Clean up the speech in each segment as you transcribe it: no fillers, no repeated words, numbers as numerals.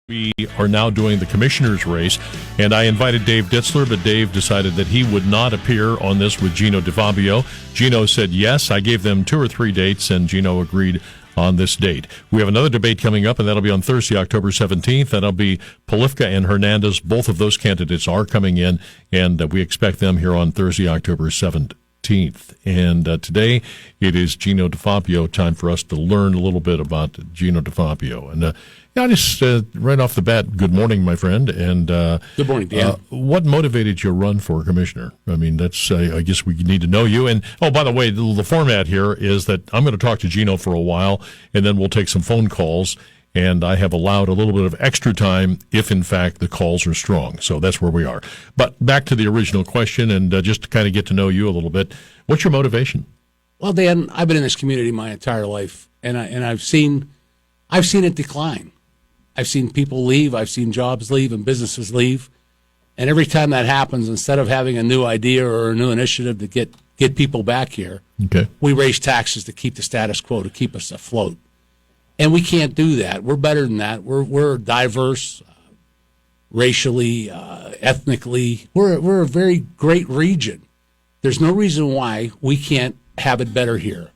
We are now doing the commissioner's race, and I invited Dave Ditzler, but Dave decided that he would not appear on this with Gino DeFabio. Gino said yes. I gave them 2 or 3 dates, and Gino agreed on this date. We have another debate coming up, and that'll be on Thursday, October 17th. That'll be Polifka and Hernandez. Both of those candidates are coming in, and we expect them here on Thursday, October 17th. And today it is Gino DeFabio. Time for us to learn a little bit about Gino DeFabio. And I just right off the bat, good morning, my friend. And good morning, Dan. What motivated you to run for commissioner? I mean, that's I guess we need to know you. And by the way, the format here is that I'm going to talk to Gino for a while, and then we'll take some phone calls. And I have allowed a little bit of extra time if, in fact, the calls are strong. So that's where we are. But back to the original question, and just to kind of get to know you a little bit, what's your motivation? Well, Dan, I've been in this community my entire life, and I've seen it decline. I've seen people leave, I've seen jobs leave, and businesses leave. And every time that happens, instead of having a new idea or a new initiative to get people back here, we raise taxes to keep the status quo, to keep us afloat. And we can't do that. We're better than that. We're diverse, racially, ethnically. We're a very great region. There's no reason why we can't have it better here,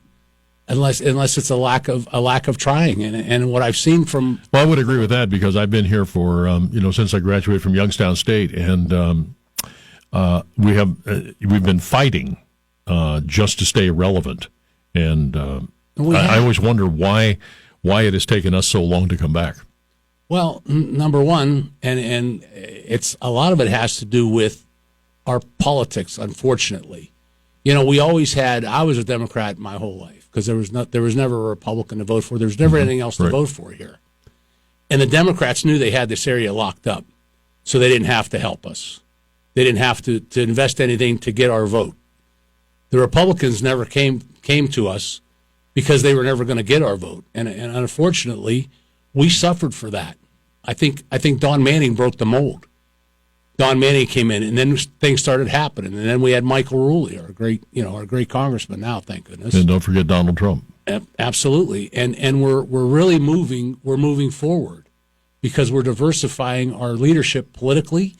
unless it's a lack of trying. And what I've seen from I would agree with that, because I've been here for since I graduated from Youngstown State, and we've been fighting just to stay relevant. And I always wonder why it has taken us so long to come back. Well, number one, and it's a lot of it has to do with our politics, unfortunately. We always had, I was a Democrat my whole life, because there was never a Republican to vote for. There was never anything else to vote for here. And the Democrats knew they had this area locked up, so they didn't have to help us. They didn't have to invest anything to get our vote. The Republicans never came to us, because they were never going to get our vote. And unfortunately, we suffered for that. I think Don Manning broke the mold. Don Manning came in, and then things started happening. And then we had Michael Rulli, our great congressman now, thank goodness. And don't forget Donald Trump. Absolutely. And we're really moving forward, because we're diversifying our leadership politically.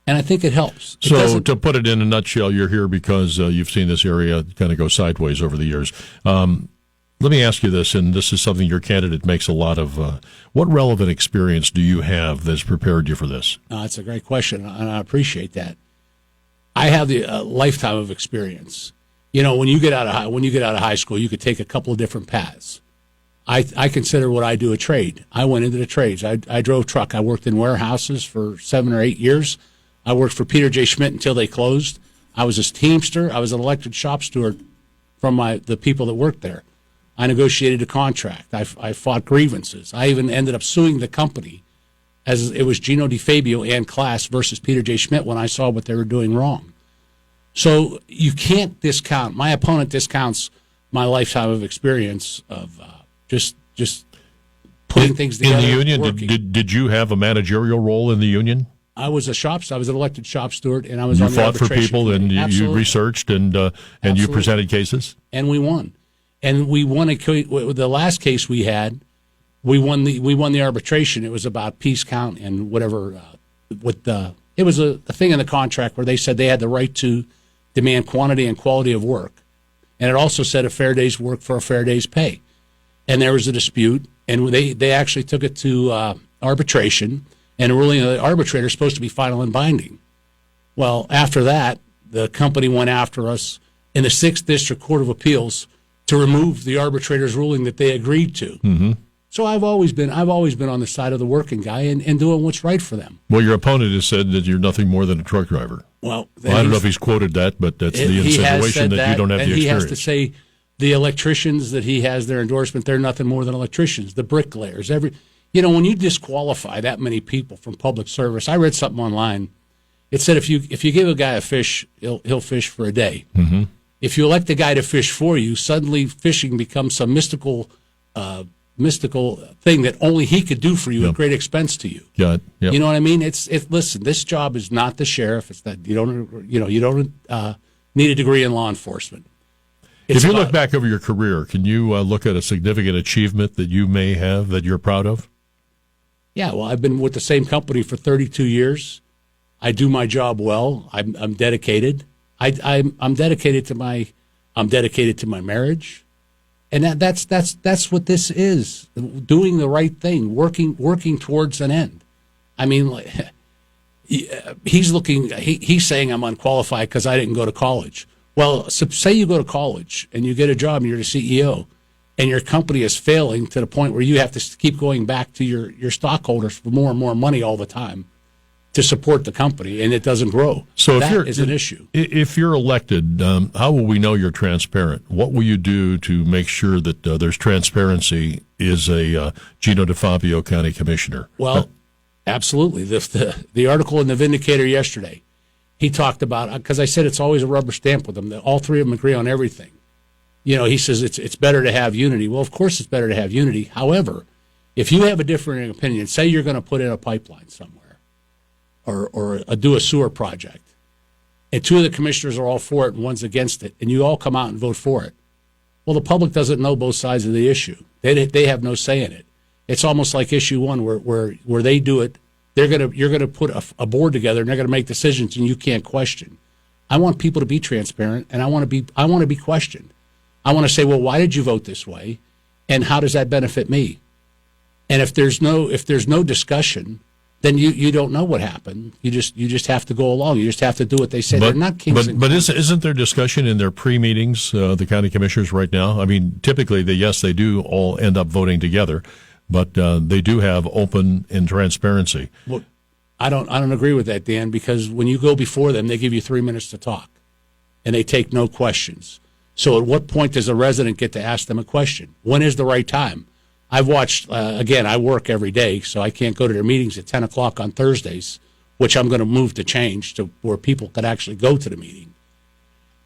And I think it helps. So to put it in a nutshell, you're here because you've seen this area kind of go sideways over the years. Let me ask you this, and this is something your candidate makes a lot of. What relevant experience do you have that's prepared you for this? That's a great question, and I appreciate that. I have the lifetime of experience. When you get out of high school, you could take a couple of different paths. I consider what I do a trade. I went into the trades. I drove truck. I worked in warehouses for 7 or 8 years. I worked for Peter J. Schmidt until they closed. I was a teamster. I was an elected shop steward from the people that worked there. I negotiated a contract. I fought grievances. I even ended up suing the company, as it was Gino DeFabio and Class versus Peter J. Schmidt, when I saw what they were doing wrong. So you can't discount. My opponent discounts my lifetime of experience of just putting things together. In the union, did you have a managerial role in the union? I was an elected shop steward, and I was on the arbitration. You fought for people, and you researched, and you presented cases, and we won. And we won the last case we had. We won the arbitration. It was about piece count and whatever. It was a thing in the contract where they said they had the right to demand quantity and quality of work, and it also said a fair day's work for a fair day's pay. And there was a dispute, and they actually took it to arbitration. And the ruling of the arbitrator is supposed to be final and binding. Well, after that, the company went after us in the 6th District Court of Appeals to remove the arbitrator's ruling that they agreed to. Mm-hmm. So I've always been on the side of the working guy and doing what's right for them. Well, your opponent has said that you're nothing more than a truck driver. Well, I don't know if he's quoted that, but that's the insinuation that you don't have the experience. He has to say the electricians that he has their endorsement, they're nothing more than electricians, the bricklayers. When you disqualify that many people from public service, I read something online. It said if you give a guy a fish, he'll fish for a day. Mm-hmm. If you elect a guy to fish for you, suddenly fishing becomes some mystical thing that only he could do for you at great expense to you. Yep. You know what I mean? Listen, this job is not the sheriff. It's that you don't need a degree in law enforcement. If you look back over your career, can you look at a significant achievement that you may have that you're proud of? Yeah, well, I've been with the same company for 32 years. I do my job well. I'm dedicated. I'm dedicated to my marriage, and that's what this is. Doing the right thing, working towards an end. I mean, he's saying I'm unqualified because I didn't go to college. Well, so say you go to college and you get a job and you're the CEO, and your company is failing to the point where you have to keep going back to your stockholders for more and more money all the time to support the company, and it doesn't grow. So that is an issue. If you're elected, how will we know you're transparent? What will you do to make sure that there's transparency as a Gino DeFabio County Commissioner? Well, absolutely. The article in the Vindicator yesterday, he talked about, because I said it's always a rubber stamp with them, that all three of them agree on everything. You know, he says it's better to have unity. Well, of course it's better to have unity. However, if you have a different opinion, say you're going to put in a pipeline somewhere, or do a sewer project, and two of the commissioners are all for it and one's against it, and you all come out and vote for it. Well, the public doesn't know both sides of the issue. They have no say in it. It's almost like issue one where they do it. You're gonna put a board together and they're gonna make decisions and you can't question. I want people to be transparent, and I want to be questioned. I want to say, well, why did you vote this way, and how does that benefit me? And if there's no discussion, then you don't know what happened. You just have to go along. You just have to do what they say. They're not kings and queens. But isn't there discussion in their pre-meetings, the county commissioners right now? I mean, typically, they do all end up voting together, but they do have open and transparency. Well, I don't agree with that, Dan, because when you go before them, they give you 3 minutes to talk, and they take no questions. So at what point does a resident get to ask them a question? When is the right time? I've watched, again, I work every day, so I can't go to their meetings at 10 o'clock on Thursdays, which I'm going to move to change to where people can actually go to the meeting.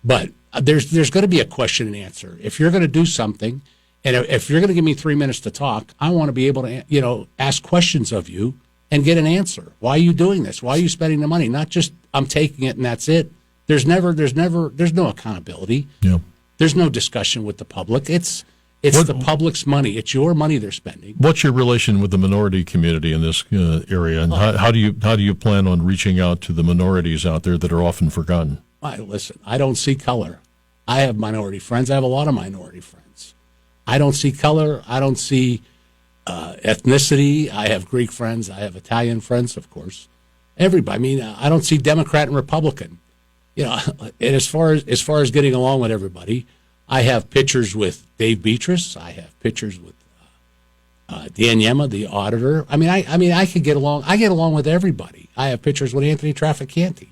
But there's going to be a question and answer. If you're going to do something, and if you're going to give me 3 minutes to talk, I want to be able to, ask questions of you and get an answer. Why are you doing this? Why are you spending the money? Not just I'm taking it and that's it. There's no accountability. Yeah. There's no discussion with the public. It's the public's money. It's your money they're spending. What's your relation with the minority community in this area, and how do you plan on reaching out to the minorities out there that are often forgotten? Listen, I don't see color. I have minority friends. I have a lot of minority friends. I don't see color. I don't see ethnicity. I have Greek friends. I have Italian friends, of course. Everybody. I mean, I don't see Democrat and Republican. And as far as getting along with everybody, I have pictures with Dave Beatrice. I have pictures with Dan Yema, the auditor. I mean, I could get along. I get along with everybody. I have pictures with Anthony Trafficante.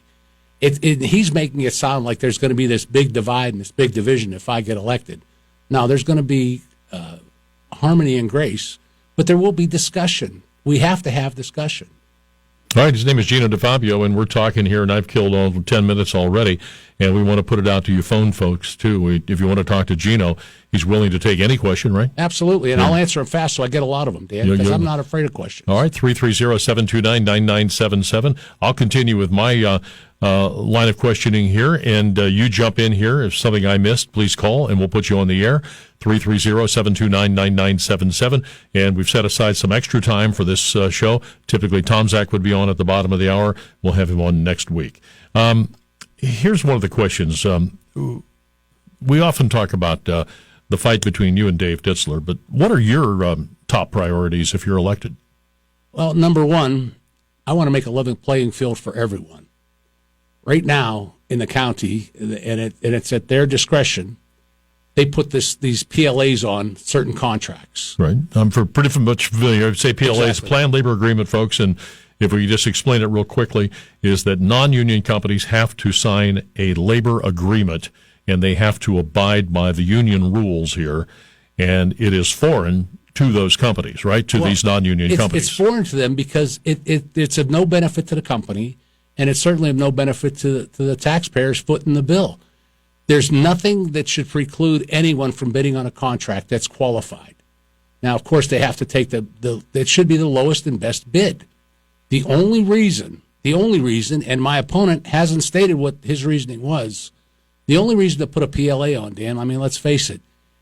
He's making it sound like there's going to be this big divide and this big division if I get elected. Now, there's going to be harmony and grace, but there will be discussion. We have to have discussion. All right, his name is Gino DeFabio, and we're talking here, and I've killed all 10 minutes already, and we want to put it out to you phone folks, too. If you want to talk to Gino, he's willing to take any question, right? Absolutely, and I'll answer them fast so I get a lot of them, Dan, because I'm not afraid of questions. All right, 330-729-9977. I'll continue with my line of questioning here, and you jump in here. If something I missed, please call, and we'll put you on the air. 330-729-9977. And we've set aside some extra time for this show. Typically, Tom Zach would be on at the bottom of the hour. We'll have him on next week. Here's one of the questions. We often talk about the fight between you and Dave Ditzler, but what are your top priorities if you're elected? Well, number one, I want to make a level playing field for everyone. Right now in the county, and it's at their discretion, they put these PLAs on certain contracts. Right. I'm pretty much familiar. I'd say PLAs, exactly. Planned Labor Agreement, folks, and if we just explain it real quickly, is that non-union companies have to sign a labor agreement, and they have to abide by the union rules here, and it is foreign to those companies, right, to these non-union companies. It's foreign to them because it's of no benefit to the company, and it's certainly of no benefit to the taxpayers footing the bill. There's nothing that should preclude anyone from bidding on a contract that's qualified. Now, of course, they have to take it should be the lowest and best bid. The only reason, and my opponent hasn't stated what his reasoning was, the only reason to put a PLA on, Dan, I mean, let's face it,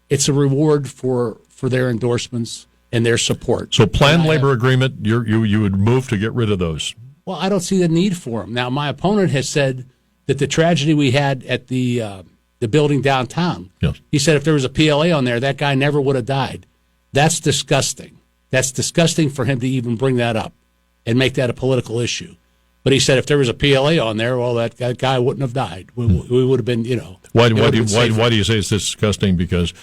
it's a reward for their endorsements. and their support. So planned labor agreement, you would move to get rid of those. Well, I don't see the need for them. Now, my opponent has said that the tragedy we had at the building downtown, Yes. he said if there was a PLA on there, that guy never would have died. That's disgusting. That's disgusting for him to even bring that up and make that a political issue. But he said if there was a PLA on there, well, that guy wouldn't have died. We would have been, Why do you say it's disgusting? Because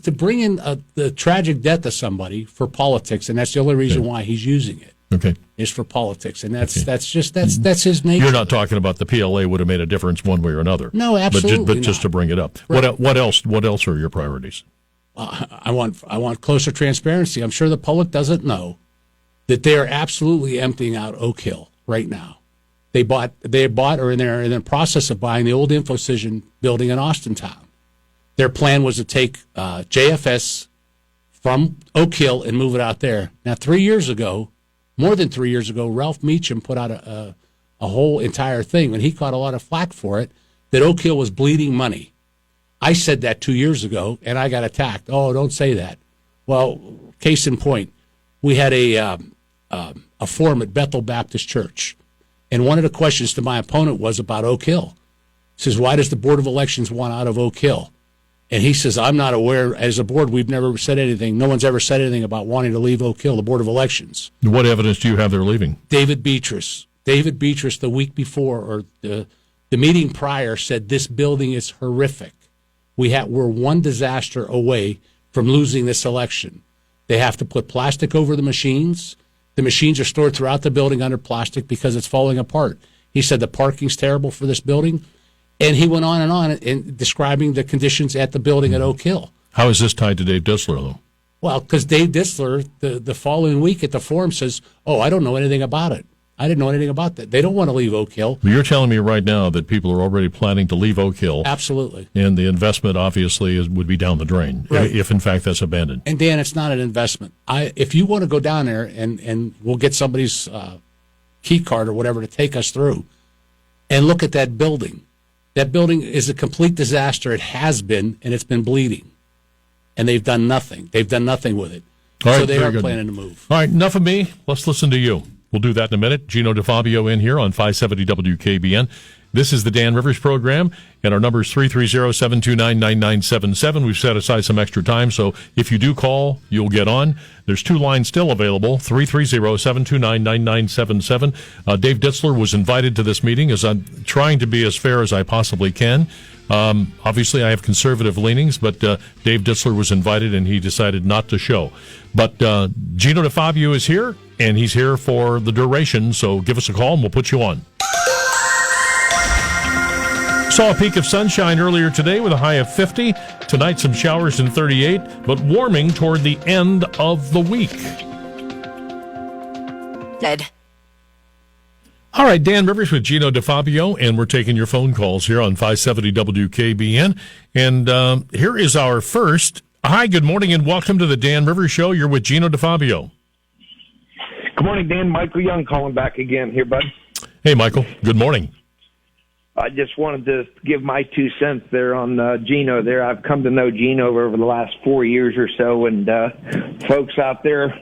to bring in the tragic death of somebody for politics, and that's the only reason why he's using it. Okay. Is for politics, and that's his nature. You're not talking about the PLA would have made a difference one way or another. No, absolutely But just to bring it up, right. What else are your priorities? I want closer transparency. I'm sure the public doesn't know that they are absolutely emptying out Oak Hill right now. They bought or in the process of buying the old InfoCision building in Austintown. Their plan was to take JFS from Oak Hill and move it out there. Now, more than 3 years ago, Ralph Meacham put out a whole entire thing, and he caught a lot of flack for it, that Oak Hill was bleeding money. I said that 2 years ago, and I got attacked. Oh, don't say that. Well, case in point, we had a forum at Bethel Baptist Church, and one of the questions to my opponent was about Oak Hill. He says, why does the Board of Elections want out of Oak Hill? And he says, I'm not aware. As a board, we've never said anything. No one's ever said anything about wanting to leave Oak Hill, the Board of Elections. What evidence do you have they're leaving? David Beatrice, the week before, or the meeting prior, said this building is horrific. We're one disaster away from losing this election. They have to put plastic over the machines. The machines are stored throughout the building under plastic because it's falling apart. He said the parking's terrible for this building. And he went on in describing the conditions at the building at Oak Hill. How is this tied to Dave Dissler, though? Well, because Dave Dissler, the following week at the forum, says, I don't know anything about it. I didn't know anything about that. They don't want to leave Oak Hill. You're telling me right now that people are already planning to leave Oak Hill. Absolutely. And the investment, obviously, would be down the drain, right, if in fact that's abandoned. And, Dan, it's not an investment. If you want to go down there, and we'll get somebody's key card or whatever to take us through, and look at that building. That building is a complete disaster. It has been, and it's been bleeding. And they've done nothing. They've done nothing with it. All so right, they are good. planning to move. All right, enough of me. Let's listen to you. We'll do that in a minute. Gino DeFabio in here on 570 WKBN. This is the Dan Rivers program, and our number is 330-729-9977. We've set aside some extra time, so if you do call, you'll get on. There's two lines still available, 330-729-9977. Dave Dissler was invited to this meeting, as I'm trying to be as fair as I possibly can. Obviously, I have conservative leanings, but Dave Dissler was invited, and he decided not to show. But Gino DeFabio is here, and he's here for the duration, so give us a call, and we'll put you on. Saw a peak of sunshine earlier today with a high of 50. Tonight, some showers in 38, but warming toward the end of the week. Dead. All right, Dan Rivers with Gino DeFabio, and we're taking your phone calls here on 570 WKBN. And here is our first. Hi, good morning, and welcome to the Dan Rivers Show. You're with Gino DeFabio. Good morning, Dan. Michael Young calling back again here, bud. Hey, Michael. Good morning. I just wanted to give my 2 cents there on Gino there. I've come to know Gino over the last 4 years or so, and folks out there,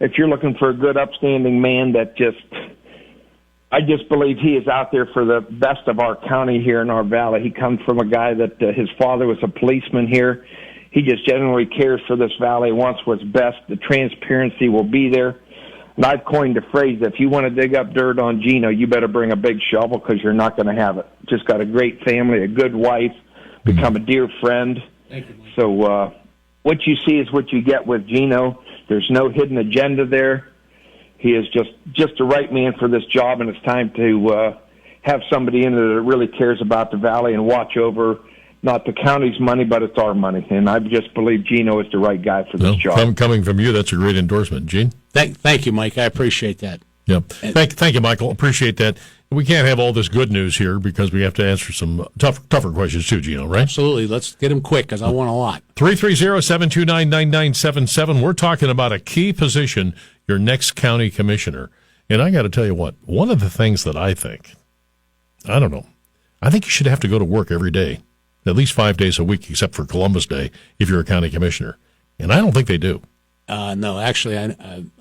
if you're looking for a good, upstanding man I just believe he is out there for the best of our county here in our valley. He comes from a guy that his father was a policeman here. He just genuinely cares for this valley, wants what's best. The transparency will be there. And I've coined the phrase, if you want to dig up dirt on Gino, you better bring a big shovel because you're not going to have it. Just got a great family, a good wife, become a dear friend. Thank you, Mike. So what you see is what you get with Gino. There's no hidden agenda there. He is just the right man for this job, and it's time to have somebody in there that really cares about the valley and watch over not the county's money, but it's our money. And I just believe Gino is the right guy for this job. Coming from you, that's a great endorsement. Gene? Thank you, Mike. I appreciate that. Yeah. Thank you, Michael. Appreciate that. We can't have all this good news here because we have to answer some tougher questions too, Gino, right? Absolutely. Let's get them quick because I want a lot. 330-729-9977. We're talking about a key position, your next county commissioner. And I got to tell you what, one of the things that I think you should have to go to work every day, at least 5 days a week, except for Columbus Day, if you're a county commissioner. And I don't think they do. No, actually,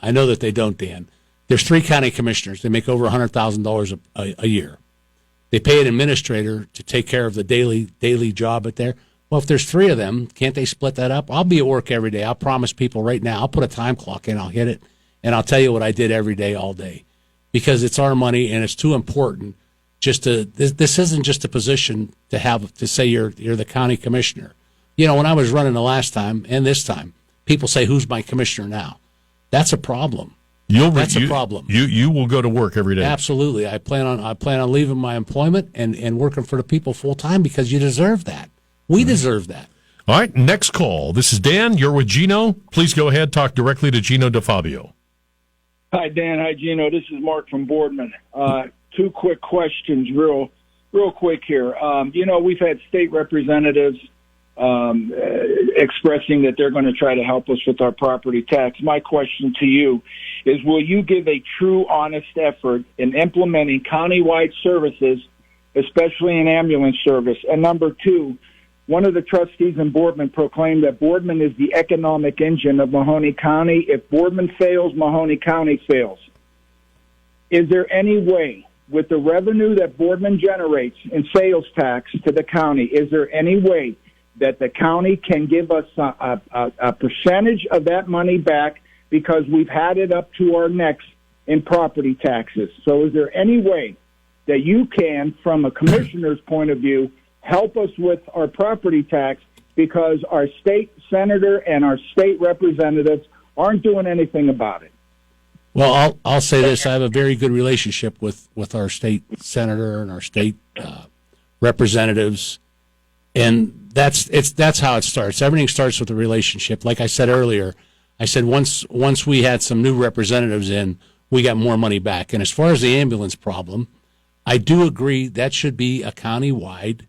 I know that they don't, Dan. There's 3 county commissioners. They make over $100,000 a year. They pay an administrator to take care of the daily job at there. Well, if there's 3 of them, can't they split that up? I'll be at work every day. I'll promise people right now. I'll put a time clock in. I'll hit it, and I'll tell you what I did every day, all day, because it's our money and it's too important. This isn't just a position to say you're the county commissioner. You know, when I was running the last time and this time, people say, "Who's my commissioner now?" That's a problem. That's a problem. You will go to work every day. Absolutely. I plan on leaving my employment and working for the people full time because you deserve that. We deserve that. All right, next call. This is Dan. You're with Gino. Please go ahead. Talk directly to Gino DeFabio. Hi, Dan. Hi, Gino. This is Mark from Boardman. 2 quick questions, real quick here. We've had state representatives expressing that they're going to try to help us with our property tax. My question to you is, will you give a true, honest effort in implementing countywide services, especially in ambulance service? And number 2, one of the trustees in Boardman proclaimed that Boardman is the economic engine of Mahoney County. If Boardman fails, Mahoney County fails. Is there any way, with the revenue that Boardman generates in sales tax to the county, is there any way that the county can give us a percentage of that money back, because we've had it up to our necks in property taxes? So is there any way that you can, from a commissioner's point of view, help us with our property tax, because our state senator and our state representatives aren't doing anything about it? Well, I'll say this. I have a very good relationship with our state senator and our state representatives, and that's how it starts. Everything starts with a relationship. Like I said earlier, I said once we had some new representatives in, we got more money back. And as far as the ambulance problem, I do agree that should be a county-wide.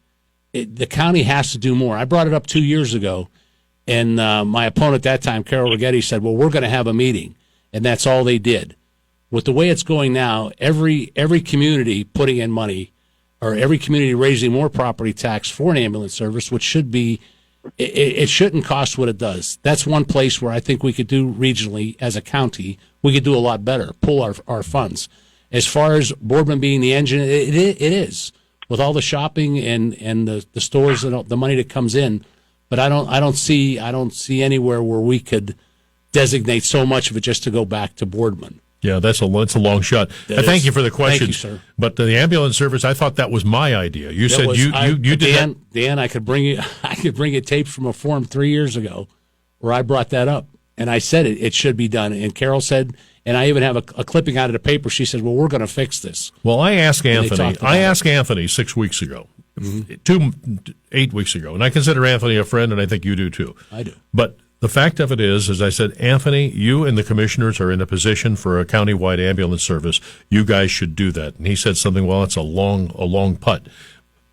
The county has to do more. I brought it up 2 years ago, and my opponent at that time, Carol Rigetti, said, well, we're going to have a meeting, and that's all they did. With the way it's going now, every community putting in money, or every community raising more property tax for an ambulance service, which should be, it shouldn't cost what it does. That's one place where I think we could do regionally as a county, we could do a lot better, pull our funds. As far as Boardman being the engine, it is, with all the shopping and the stores and the money that comes in. But I don't see anywhere where we could designate so much of it just to go back to Boardman. Yeah, that's a long shot. Thank you for the question. Thank you, sir. But the ambulance service, I thought that was my idea. You said you did that. Dan, I could bring you tapes from a forum 3 years ago where I brought that up, and I said it should be done. And Carol said, and I even have a clipping out of the paper. She said, "Well, we're going to fix this." Well, I asked Anthony. Anthony 6 weeks ago, 8 weeks ago, and I consider Anthony a friend, and I think you do too. I do. But the fact of it is, as I said, Anthony, you and the commissioners are in a position for a countywide ambulance service. You guys should do that. And he said something. Well, it's a long putt.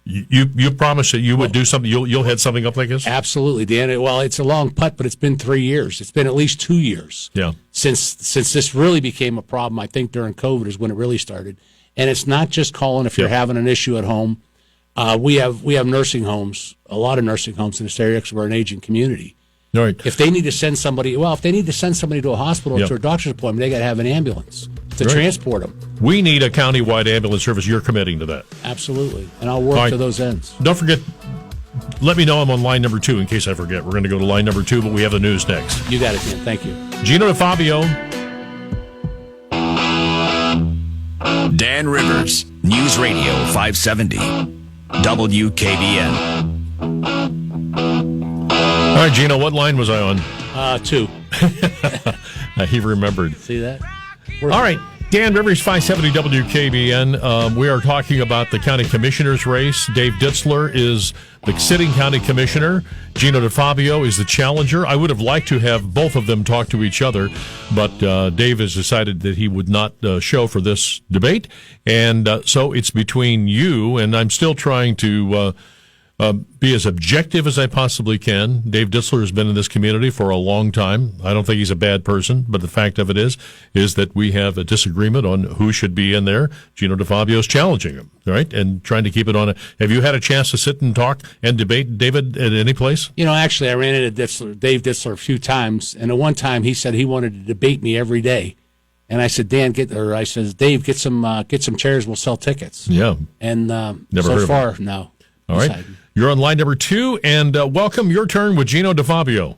You promised that you would do something. You'll head something up like this. Absolutely, Dan. Well, it's a long putt, but it's been 3 years. It's been at least 2 years. Yeah. Since this really became a problem, I think during COVID is when it really started. And it's not just calling if you're having an issue at home. We have nursing homes, a lot of nursing homes in this area because we're an aging community. All right. If they need to send somebody to a hospital or to a doctor's appointment, they got to have an ambulance to transport them. We need a countywide ambulance service. You're committing to that. Absolutely. And I'll work to those ends. Don't forget, let me know I'm on line number 2 in case I forget. We're going to go to line number 2, but we have the news next. You got it, Dan. Thank you. Gino DeFabio. Dan Rivers, News Radio 570, WKBN. All right, Gino, what line was I on? 2. He remembered. See that? All right, Dan Rivers, 570 WKBN. We are talking about the county commissioner's race. Dave Ditzler is the sitting county commissioner. Gino DeFabio is the challenger. I would have liked to have both of them talk to each other, but Dave has decided that he would not show for this debate. And so it's between you, and I'm still trying to be as objective as I possibly can. Dave Ditzler has been in this community for a long time. I don't think he's a bad person, but the fact of it is that we have a disagreement on who should be in there. Gino DeFabio is challenging him, right, and trying to keep it on. Have you had a chance to sit and talk and debate David at any place? Actually, I ran into Dave Ditzler a few times, and at one time he said he wanted to debate me every day. And I said, Dave, get some chairs. We'll sell tickets. Yeah. And Never heard so of far, it. no. All right. You're on line number 2, and welcome. Your turn with Gino DeFabio.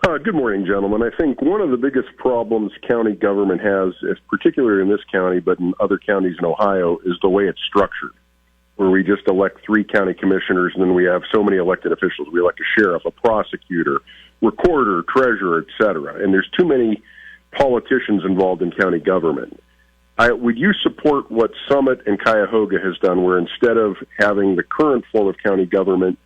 Good morning, gentlemen. I think one of the biggest problems county government has, particularly in this county, but in other counties in Ohio, is the way it's structured, where we just elect 3 county commissioners, and then we have so many elected officials. We elect a sheriff, a prosecutor, recorder, treasurer, et cetera. And there's too many politicians involved in county government. Would you support what Summit and Cuyahoga has done, where instead of having the current form of county government,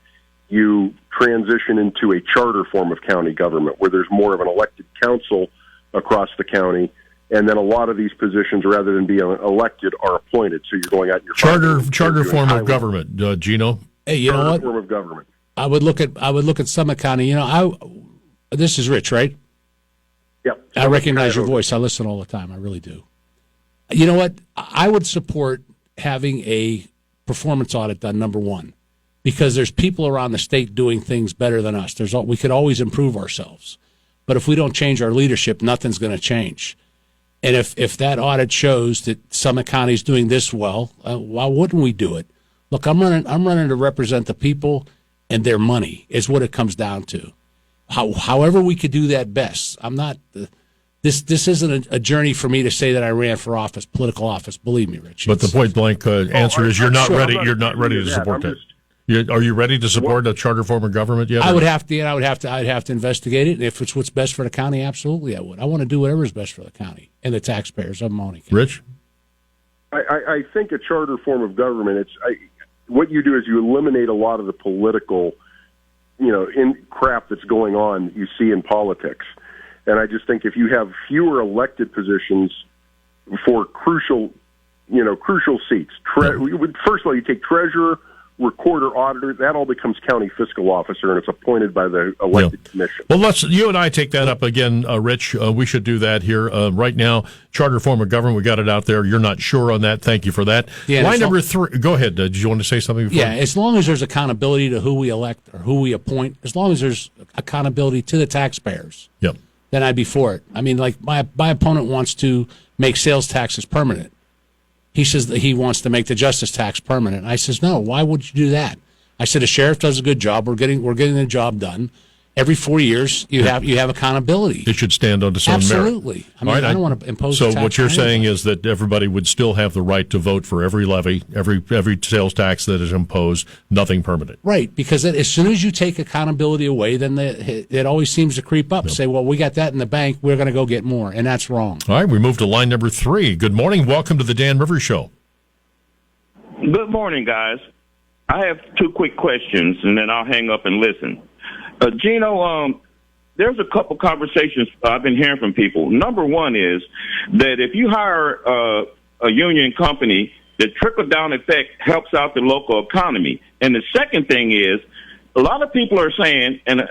you transition into a charter form of county government, where there's more of an elected council across the county, and then a lot of these positions, rather than being elected, are appointed. So you're going out your charter form of government, Gino. Hey, you know what? Form of government. I would look at Summit County. This is Rich, right? Yep. I recognize your voice. I listen all the time. I really do. You know what? I would support having a performance audit done, number one, because there's people around the state doing things better than us. We could always improve ourselves. But if we don't change our leadership, nothing's going to change. And if that audit shows that Summit County is doing this well, why wouldn't we do it? Look, I'm running to represent the people and their money is what it comes down to. However we could do that best. I'm not... This isn't a journey for me to say that I ran for office, political office. Believe me, Rich. But the point blank answer is you're not ready. You're not ready to support that. Are you ready to support a charter form of government yet? I'd have to investigate it. And if it's what's best for the county, absolutely I would. I want to do whatever is best for the county and the taxpayers of Mahoning County. Rich, I think a charter form of government. What you do is you eliminate a lot of the political, crap that's going on. You see in politics. And I just think if you have fewer elected positions for crucial seats, first of all, you take treasurer, recorder, auditor, that all becomes county fiscal officer, and it's appointed by the elected commission. Well, you and I take that up again, Rich. We should do that here. Right now, charter form of government, we got it out there. You're not sure on that. Thank you for that. Yeah, line number 3. Go ahead. Did you want to say something before? Yeah, as long as there's accountability to who we elect or who we appoint, as long as there's accountability to the taxpayers. Yep. Then I'd be for it. I mean, like my opponent wants to make sales taxes permanent. He says that he wants to make the justice tax permanent. I says, no, why would you do that? I said, a sheriff does a good job. We're getting the job done. Every 4 years, you have accountability. It should stand on its own merit. Absolutely. I mean, I don't want to impose. So a tax what you're on saying anybody. is that everybody would still have the right to vote for every levy, every sales tax that is imposed, nothing permanent. Right, because as soon as you take accountability away, then it always seems to creep up. Yep. Say, well, we got that in the bank. We're going to go get more, and that's wrong. All right, we move to line number 3. Good morning. Welcome to the Dan Rivers Show. Good morning, guys. I have 2 quick questions, and then I'll hang up and listen. Gino, there's a couple conversations I've been hearing from people. Number one is that if you hire a union company, the trickle-down effect helps out the local economy. And the second thing is, a lot of people are saying, and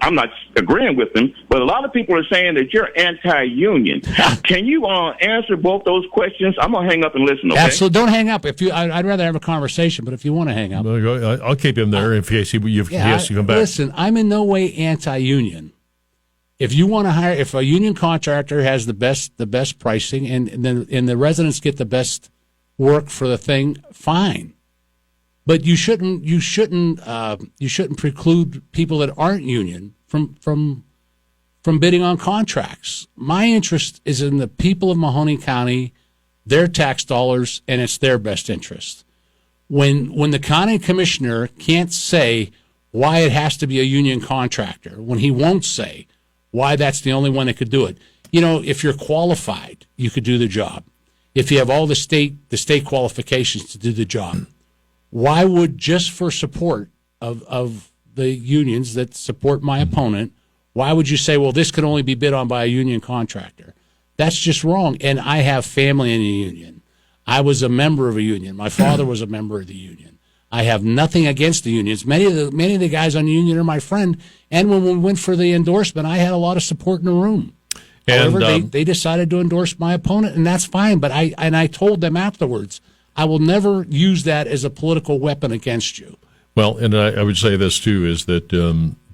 I'm not agreeing with them, but a lot of people are saying that you're anti-union. Can you answer both those questions? I'm gonna hang up and listen. Okay? Absolutely, don't hang up. I'd rather have a conversation, but if you want to hang up, I'll keep him there in case he has to come back. Listen, I'm in no way anti-union. If you want to hire, if a union contractor has the best pricing, and the residents get the best work for the thing, fine. But you shouldn't preclude people that aren't union from bidding on contracts. My interest is in the people of Mahoning County, their tax dollars, and it's their best interest. When the county commissioner can't say why it has to be a union contractor, when he won't say why that's the only one that could do it, if you're qualified, you could do the job. If you have all the state qualifications to do the job. Why would, just for support of the unions that support my opponent, why would you say, well, this could only be bid on by a union contractor? That's just wrong. And I have family in a union. I was a member of a union. My father was a member of the union. I have nothing against the unions. Many of the guys on the union are my friend. And when we went for the endorsement, I had a lot of support in the room. And, However, they decided to endorse my opponent, and that's fine. But I told them afterwards, I will never use that as a political weapon against you. Well, and I would say this, too, is that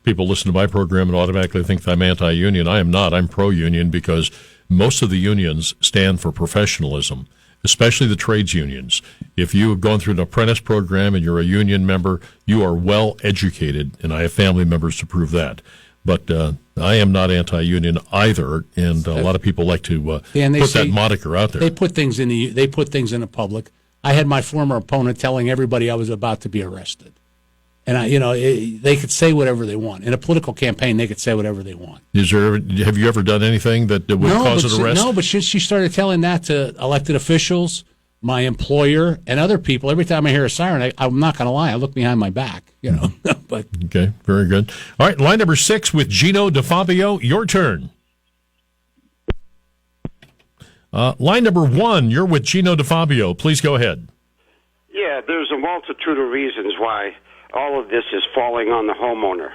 people listen to my program and automatically think that I'm anti-union. I am not. I'm pro-union because most of the unions stand for professionalism, especially the trades unions. If you have gone through an apprentice program and you're a union member, you are well educated, and I have family members to prove that. But I am not anti-union either, and a lot of people like to put that moniker out there. They put things in the public. I had my former opponent telling everybody I was about to be arrested. And they could say whatever they want. In a political campaign, they could say whatever they want. Have you ever done anything that would cause an arrest? No, but she started telling that to elected officials, my employer, and other people. Every time I hear a siren, I'm not going to lie, I look behind my back. But okay, very good. All right, line number 6 with Gino DeFabio. Your turn. Line number 1, you're with Gino DeFabio. Please go ahead. Yeah, there's a multitude of reasons why all of this is falling on the homeowner,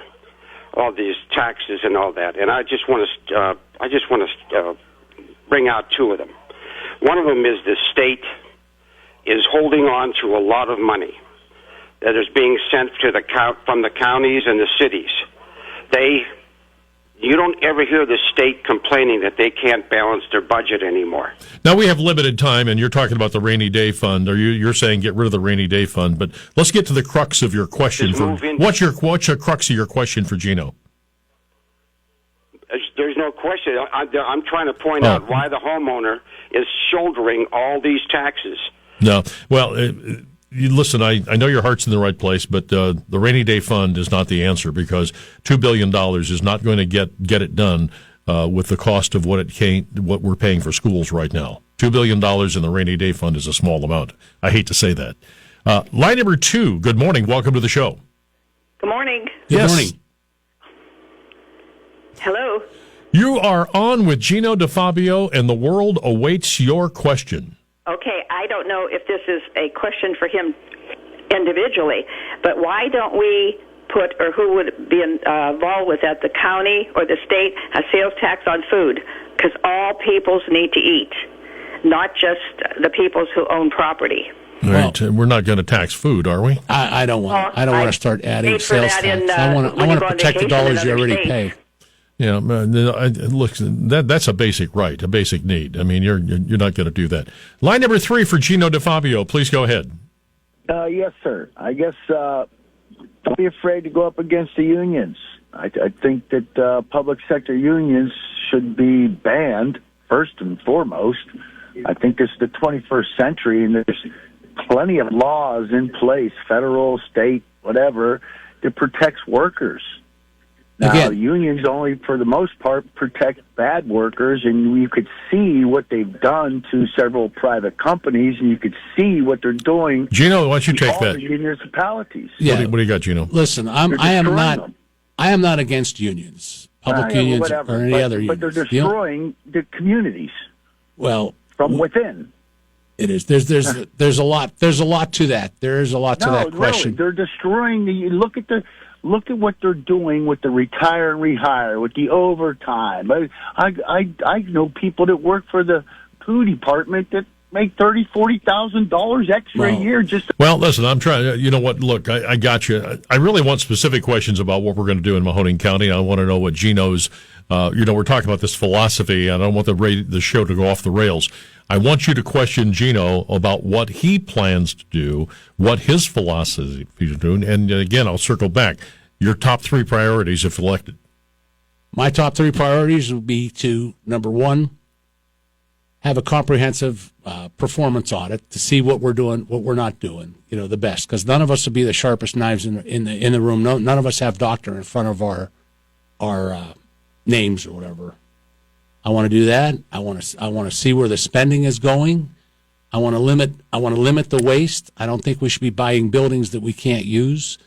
all these taxes and all that. And I just want to bring out 2 of them. One of them is the state is holding on to a lot of money that is being sent to from the counties and the cities. You don't ever hear the state complaining that they can't balance their budget anymore. Now, we have limited time, and you're talking about the rainy day fund, or you're saying get rid of the rainy day fund, but let's get to the crux of your question. What's your crux of your question for Gino? There's no question. I'm trying to point out why the homeowner is shouldering all these taxes. No. Well, listen, I know your heart's in the right place, but the rainy day fund is not the answer because $2 billion is not going to get it done with the cost of what we're paying for schools right now. $2 billion in the rainy day fund is a small amount. I hate to say that. Line number 2, good morning. Welcome to the show. Good morning. Good morning. Hello. You are on with Gino DeFabio, and the world awaits your question. Okay, I don't know if this is a question for him individually, but why don't we put, or who would be involved with that, the county or the state, a sales tax on food? Because all peoples need to eat, not just the peoples who own property. All right, we're not going to tax food, are we? I don't want to start adding sales tax. I want to protect the dollars you already pay. Yeah, look, that's a basic right, a basic need. I mean, you're not going to do that. Line number 3 for Gino DeFabio. Please go ahead. Yes, sir. I guess don't be afraid to go up against the unions. I think that public sector unions should be banned first and foremost. I think this is the 21st century, and there's plenty of laws in place, federal, state, whatever, that protects workers. Now, unions only, for the most part, protect bad workers, and you could see what they've done to several private companies, and you could see what they're doing. Gino, why don't you take that? Municipalities. Yeah. What do you got, Gino? Listen, I am not against unions, public unions, or any other unions. But they're destroying the communities. Well, from within. It is. There's a lot. There's a lot to that. There is a lot to that question. They're destroying Look at what they're doing with the retire and rehire, with the overtime. I know people that work for the food department that make $30,000-$40,000 extra a year. Well, listen, I'm trying. You know what? Look, I got you. I really want specific questions about what we're going to do in Mahoning County. I want to know what Gino's. We're talking about this philosophy. I don't want the show to go off the rails. I want you to question Gino about what he plans to do, what his philosophy is doing, and again, I'll circle back. Your top 3 priorities if elected. My top 3 priorities would be to, number 1, have a comprehensive performance audit to see what we're doing, what we're not doing, the best, because none of us will be the sharpest knives in the room. None of us have doctor in front of our names or whatever. I want to do that. I want to see where the spending is going. I want to limit the waste. I don't think we should be buying buildings that we can't use.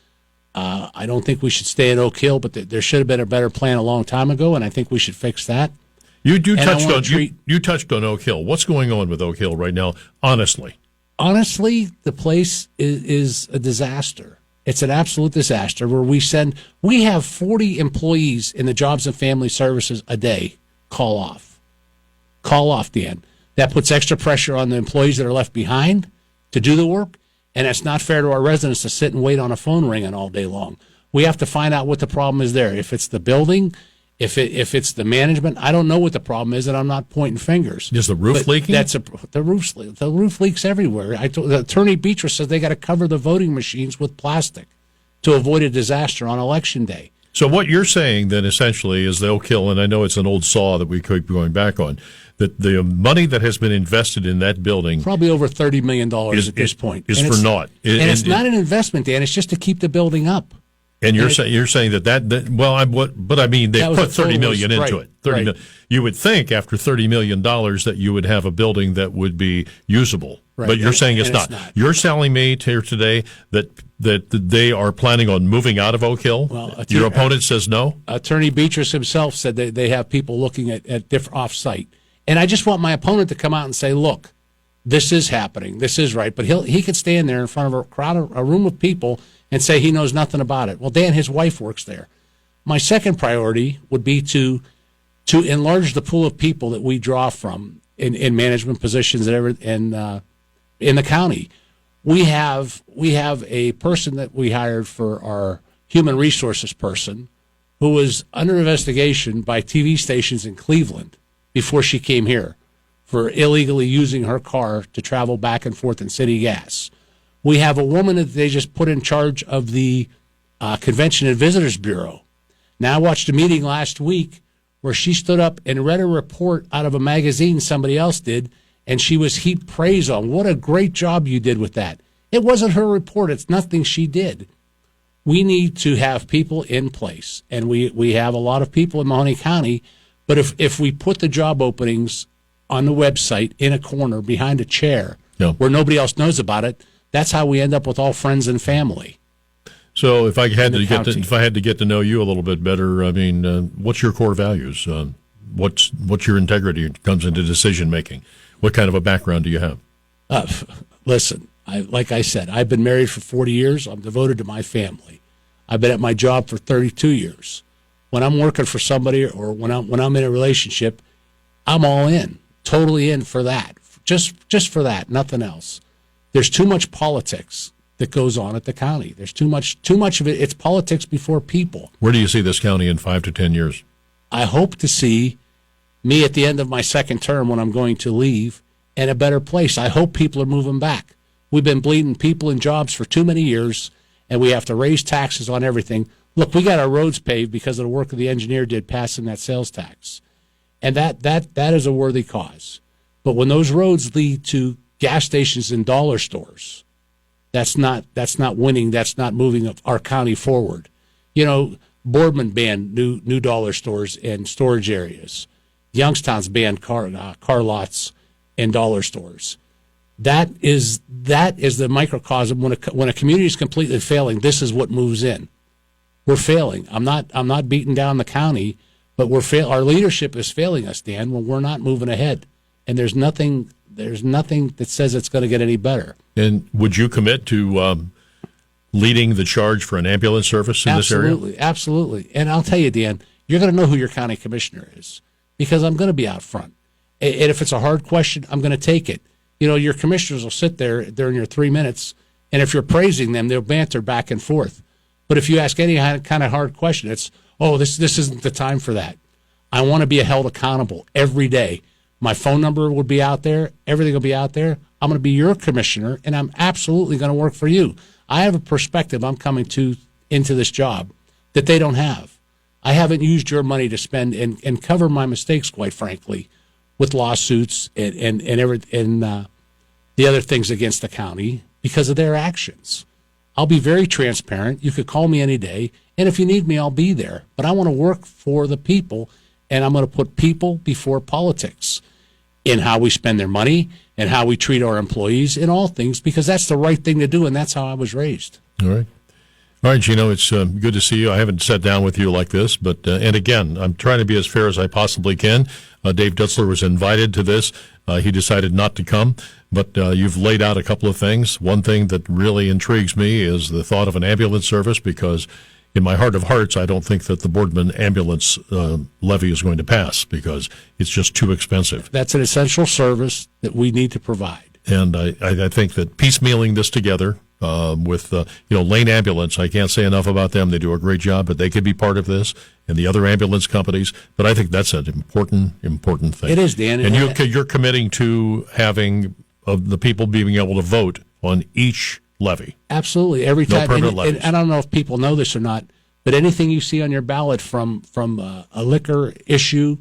I don't think we should stay at Oak Hill, but there should have been a better plan a long time ago, and I think we should fix that. You touched on Oak Hill. What's going on with Oak Hill right now, honestly? honestly, the place is a disaster. It's an absolute disaster where we have 40 employees in the Jobs and Family Services a day call off. Call off, Dan. That puts extra pressure on the employees that are left behind to do the work, and it's not fair to our residents to sit and wait on a phone ringing all day long. We have to find out what the problem is there. If it's the building, if it's the management, I don't know what the problem is, and I'm not pointing fingers. Is the roof leaking? The roof leaks everywhere. The Attorney Beatrice says they got to cover the voting machines with plastic to avoid a disaster on Election Day. So what you're saying then essentially is they'll kill, and I know it's an old saw that we keep going back on, that the money that has been invested in that building, probably over $30 million at this point, is for naught. And it's not an investment, Dan. It's just to keep the building up. And you're saying that well, but I mean they put $30 million into it. $30 million. You would think after $30 million that you would have a building that would be usable, but you're saying it's not. You're telling me here today that they are planning on moving out of Oak Hill. Well, your opponent says no. Attorney Beatrice himself said they have people looking at different off-site, and I just want my opponent to come out and say, look, this is happening, this is right, but he could stand there in front of a room of people and say he knows nothing about it. Well, Dan, his wife works there. My second priority would be to enlarge the pool of people that we draw from in management positions in the county. We have a person that we hired for our human resources person who was under investigation by TV stations in Cleveland before she came here for illegally using her car to travel back and forth in city gas. We have a woman that they just put in charge of the Convention and Visitors Bureau. Now, I watched a meeting last week where she stood up and read a report out of a magazine somebody else did, and she was heaped praise on. What a great job you did with that. It wasn't her report. It's nothing she did. We need to have people in place, and we have a lot of people in Mahoney County, but if we put the job openings on the website in a corner behind a chair where nobody else knows about it, that's how we end up with all friends and family. So if I had to get to know you a little bit better, I mean, what's your core values? What's your integrity when it comes into decision making? What kind of a background do you have? Listen, like I said, I've been married for 40 years. I'm devoted to my family. I've been at my job for 32 years. When I'm working for somebody or when I'm in a relationship, I'm all in, totally in for that, just for that, nothing else. There's too much politics that goes on at the county. There's too much of it. It's politics before people. Where do you see this county in 5 to 10 years? I hope to see me at the end of my second term when I'm going to leave in a better place. I hope people are moving back. We've been bleeding people in jobs for too many years, and we have to raise taxes on everything. Look, we got our roads paved because of the work that the engineer did passing that sales tax. And that is a worthy cause. But when those roads lead to gas stations and dollar stores, that's not winning. That's not moving our county forward. You know, Boardman banned new dollar stores and storage areas. Youngstown's banned car lots and dollar stores. That is the microcosm. When a community is completely failing, this is what moves in. We're failing. I'm not beating down the county, but our leadership is failing us, Dan, when we're not moving ahead. And there's nothing that says it's going to get any better. And would you commit to leading the charge for an ambulance service in this area? Absolutely. And I'll tell you, Dan, you're going to know who your county commissioner is because I'm going to be out front. And if it's a hard question, I'm going to take it. You know, your commissioners will sit there during your 3 minutes, and if you're praising them, they'll banter back and forth. But if you ask any kind of hard question, it's, this isn't the time for that. I want to be held accountable every day. My phone number will be out there. Everything will be out there. I'm going to be your commissioner, and I'm absolutely going to work for you. I have a perspective I'm coming into this job that they don't have. I haven't used your money to spend and cover my mistakes, quite frankly, with lawsuits and the other things against the county because of their actions. I'll be very transparent. You could call me any day, and if you need me, I'll be there. But I want to work for the people, and I'm going to put people before politics in how we spend their money and how we treat our employees in all things, because that's the right thing to do, and that's how I was raised. All right. All right, Gino, it's good to see you. I haven't sat down with you like this, but and again, I'm trying to be as fair as I possibly can. Dave Ditzler was invited to this. He decided not to come, but you've laid out a couple of things. One thing that really intrigues me is the thought of an ambulance service, because in my heart of hearts, I don't think that the Boardman ambulance levy is going to pass because it's just too expensive. That's an essential service that we need to provide. And I think that piecemealing this together with Lane Ambulance, I can't say enough about them. They do a great job, but they could be part of this, and the other ambulance companies. But I think that's an important thing. It is, Dan. And you're committing to having the people being able to vote on each levy. Absolutely, every time. No permanent levies. And I don't know if people know this or not, but anything you see on your ballot, from a liquor issue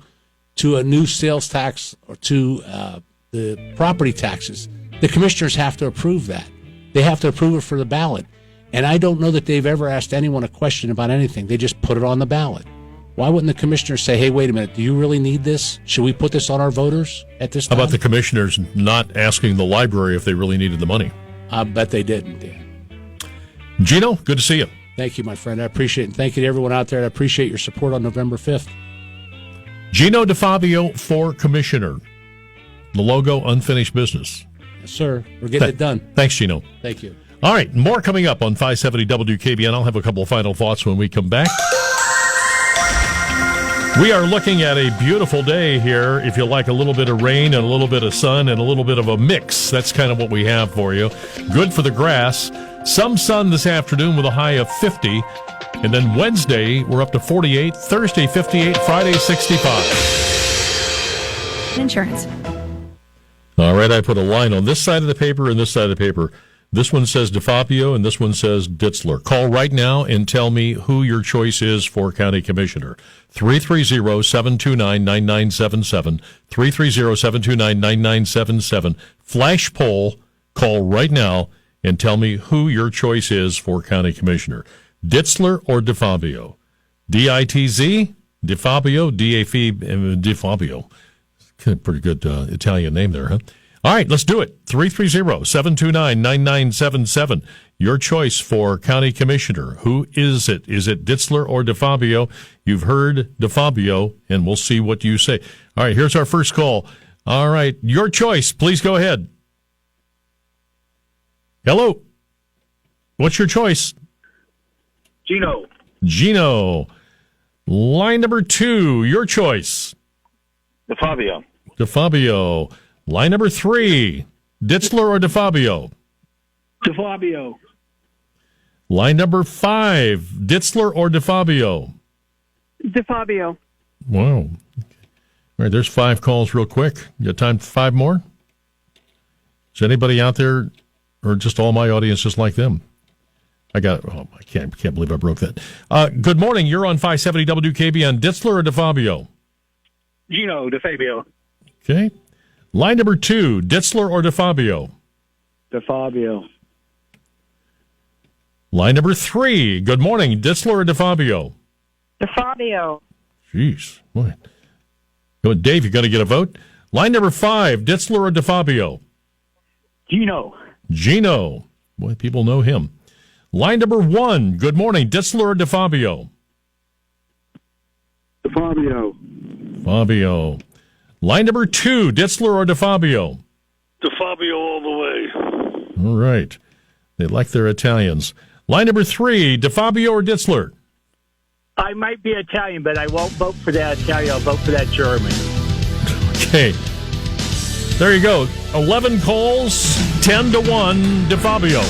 to a new sales tax or to the property taxes, the commissioners have to approve that. They have to approve it for the ballot. And I don't know that they've ever asked anyone a question about anything. They just put it on the ballot. Why wouldn't the commissioners say, hey, wait a minute, do you really need this? Should we put this on our voters at this time? How about the commissioners not asking the library if they really needed the money? I bet they didn't, Dan. Gino, good to see you. Thank you, my friend. I appreciate it. And thank you to everyone out there. I appreciate your support on November 5th. Gino DeFabio for commissioner. The logo, unfinished business. Yes, sir. We're getting it done. Thanks, Gino. Thank you. All right, more coming up on 570 WKBN. I'll have a couple of final thoughts when we come back. We are looking at a beautiful day here. If you like a little bit of rain and a little bit of sun and a little bit of a mix, that's kind of what we have for you. Good for the grass. Some sun this afternoon with a high of 50. And then Wednesday, we're up to 48. Thursday, 58. Friday, 65. Insurance. All right, I put a line on this side of the paper and this side of the paper. This one says DeFabio and this one says Ditzler. Call right now and tell me who your choice is for county commissioner. 330-729-9977. 330-729-9977. Flash poll. Call right now and tell me who your choice is for county commissioner. Ditzler or DeFabio? D-I-T-Z? DeFabio? DeFabio. Pretty good Italian name there, huh? All right, let's do it. 330-729-9977. Your choice for county commissioner. Who is it? Is it Ditzler or DeFabio? You've heard DeFabio, and we'll see what you say. All right, here's our first call. All right, your choice. Please go ahead. Hello. What's your choice? Gino. Line number 2, your choice. DeFabio. Line number 3, Ditzler or DeFabio? DeFabio. Line number 5, Ditzler or DeFabio? DeFabio. Wow. All right, there's 5 calls real quick. You got time for 5 more? Is anybody out there, or just all my audience just like them? I can't believe I broke that. Good morning. You're on 570 WKBN. Ditzler or DeFabio? Gino DeFabio. Okay. Line number 2, Ditzler or DeFabio? DeFabio. Line number 3, good morning, Ditzler or DeFabio? DeFabio. Jeez. What? Dave, you got to get a vote? Line number 5, Ditzler or DeFabio? Gino. Boy, people know him. Line number 1, good morning, Ditzler or DeFabio? DeFabio. Line number 2, Ditzler or DeFabio? DeFabio all the way. All right. They like their Italians. Line number 3, DeFabio or Ditzler? I might be Italian, but I won't vote for that Italian. I'll vote for that German. Okay. There you go. 11 calls, 10-1, DeFabio.